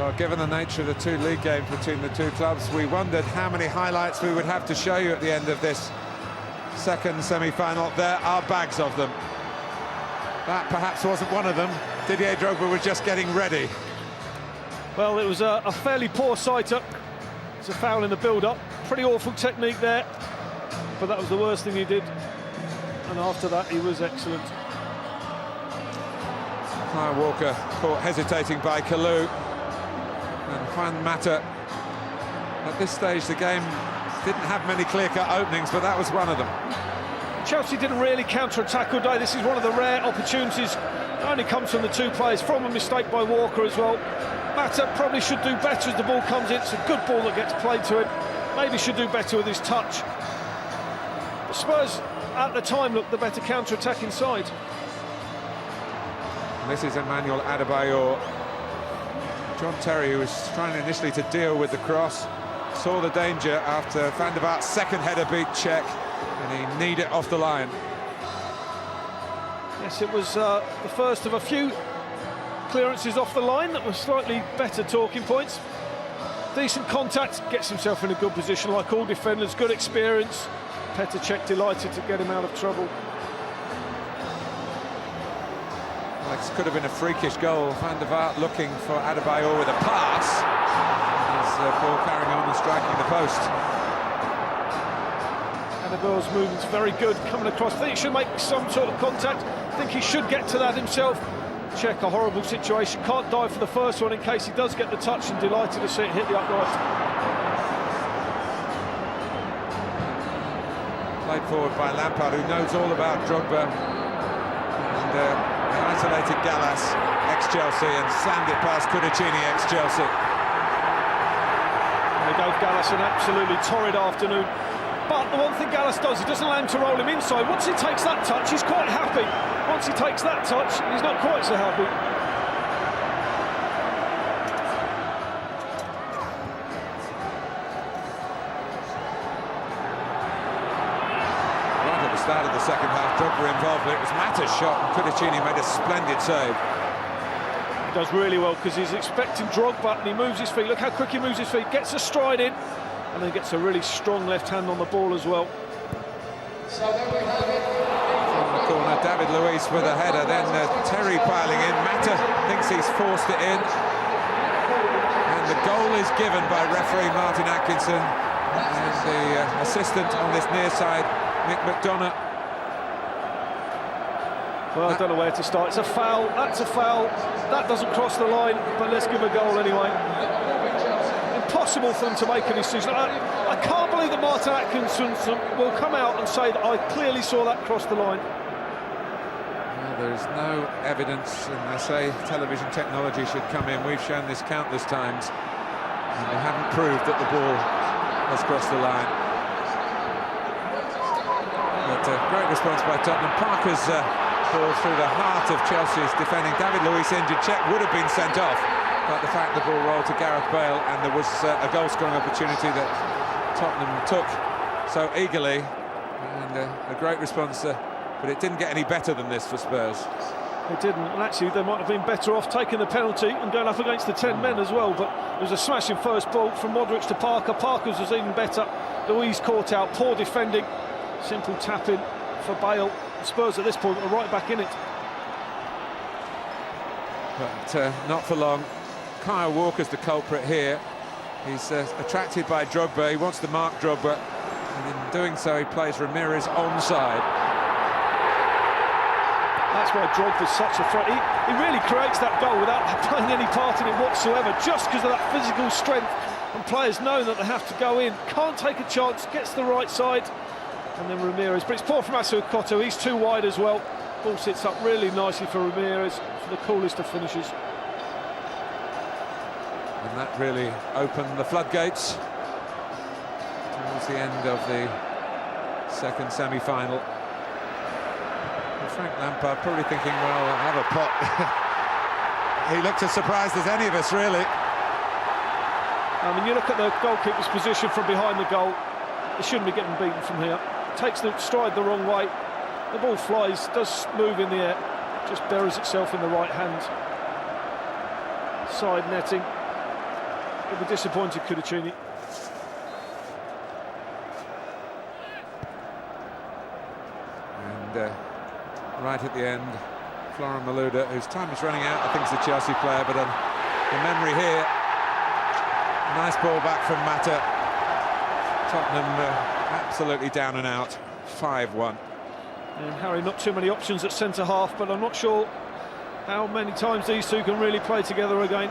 Well, given the nature of the two league games between the two clubs, we wondered how many highlights we would have to show you at the end of this second semi-final. There are bags of them. That perhaps wasn't one of them. Didier Drogba was just getting ready. Well, it was a fairly poor sight-up. It's a foul in the build-up. Pretty awful technique there, but that was the worst thing he did. And after that, he was excellent. Kyle Walker caught hesitating by Kalou. And Juan Mata, at this stage, the game didn't have many clear-cut openings, but that was one of them. Chelsea didn't really counter-attack all day. This is one of the rare opportunities. It only comes from the two players, from a mistake by Walker as well. Mata probably should do better as the ball comes in. It's a good ball that gets played to him. Maybe should do better with his touch. But Spurs, at the time, looked the better counter-attacking side. And this is Emmanuel Adebayor. John Terry, who was trying initially to deal with the cross, saw the danger after Van der Vaart's second header beat Czech, and he kneed it off the line. Yes, it was the first of a few clearances off the line that were slightly better talking points. Decent contact, gets himself in a good position like all defenders, good experience. Petr Cech delighted to get him out of trouble. Well, this could have been a freakish goal. Van der Vaart looking for Adebayor with a pass. As the ball carrying on and striking the post. Adebayor's movement's very good, coming across. I think he should make some sort of contact. I think he should get to that himself. Cech, a horrible situation. Can't dive for the first one in case he does get the touch, and delighted to see it hit the upright. Played forward by Lampard, who knows all about Drogba. And isolated Gallas, ex-Chelsea, and slammed it past Cudicini, ex-Chelsea. They gave Gallas an absolutely torrid afternoon. But the one thing Gallas does, he doesn't allow him to roll him inside. Once he takes that touch, he's quite happy. Once he takes that touch, he's not quite so happy. Right at the start of the second half, Drogba involved, but it was Mata's shot, and Cudicini made a splendid save. He does really well because he's expecting Drogba, and he moves his feet. Look how quick he moves his feet, gets a stride in, and then gets a really strong left hand on the ball as well. From the corner, David Luiz with a header, then Terry piling in. Mata thinks he's forced it in. And the goal is given by referee Martin Atkinson. And the assistant on this near side, Mick McDonough. Well, I don't know where to start. It's a foul, that's a foul. That doesn't cross the line, but let's give a goal anyway. Impossible for them to make a decision. I can't believe that Martin Atkinson will come out and say that I clearly saw that cross the line. Well, there's no evidence, and they say television technology should come in. We've shown this countless times, and they haven't proved that the ball has crossed the line. But great response by Tottenham. Parker's ball through the heart of Chelsea's defending. David Luiz injured. Cech would have been sent off. But the fact the ball rolled to Gareth Bale, and there was a goal-scoring opportunity that Tottenham took so eagerly, and a great response, but it didn't get any better than this for Spurs. It didn't, and actually they might have been better off taking the penalty and going up against the 10 men as well, but it was a smashing first ball from Modric to Parker. Parker's was even better. Luiz caught out, poor defending, simple tap-in for Bale. Spurs at this point are right back in it. But not for long. Kyle Walker's the culprit here. He's attracted by Drogba. He wants to mark Drogba, and in doing so he plays Ramires onside. That's why Drogba's such a threat. He really creates that goal without playing any part in it whatsoever, just because of that physical strength, and players know that they have to go in. Can't take a chance, gets the right side, and then Ramires. But it's poor from Asukoto, he's too wide as well. Ball sits up really nicely for Ramires, for the coolest of finishes. And that really opened the floodgates towards the end of the second semi-final. Frank Lampard probably thinking, well, I'll have a pot. He looked as surprised as any of us, really. I mean, you look at the goalkeeper's position from behind the goal, he shouldn't be getting beaten from here. Takes the stride the wrong way, the ball flies, does move in the air, just buries itself in the right hand. Side netting. He'll be disappointed, Cudicini. And right at the end, Malouda, whose time is running out, I think is a Chelsea player, but the memory here. Nice ball back from Mata. Tottenham absolutely down and out, 5-1. And Harry, not too many options at centre-half, but I'm not sure how many times these two can really play together again.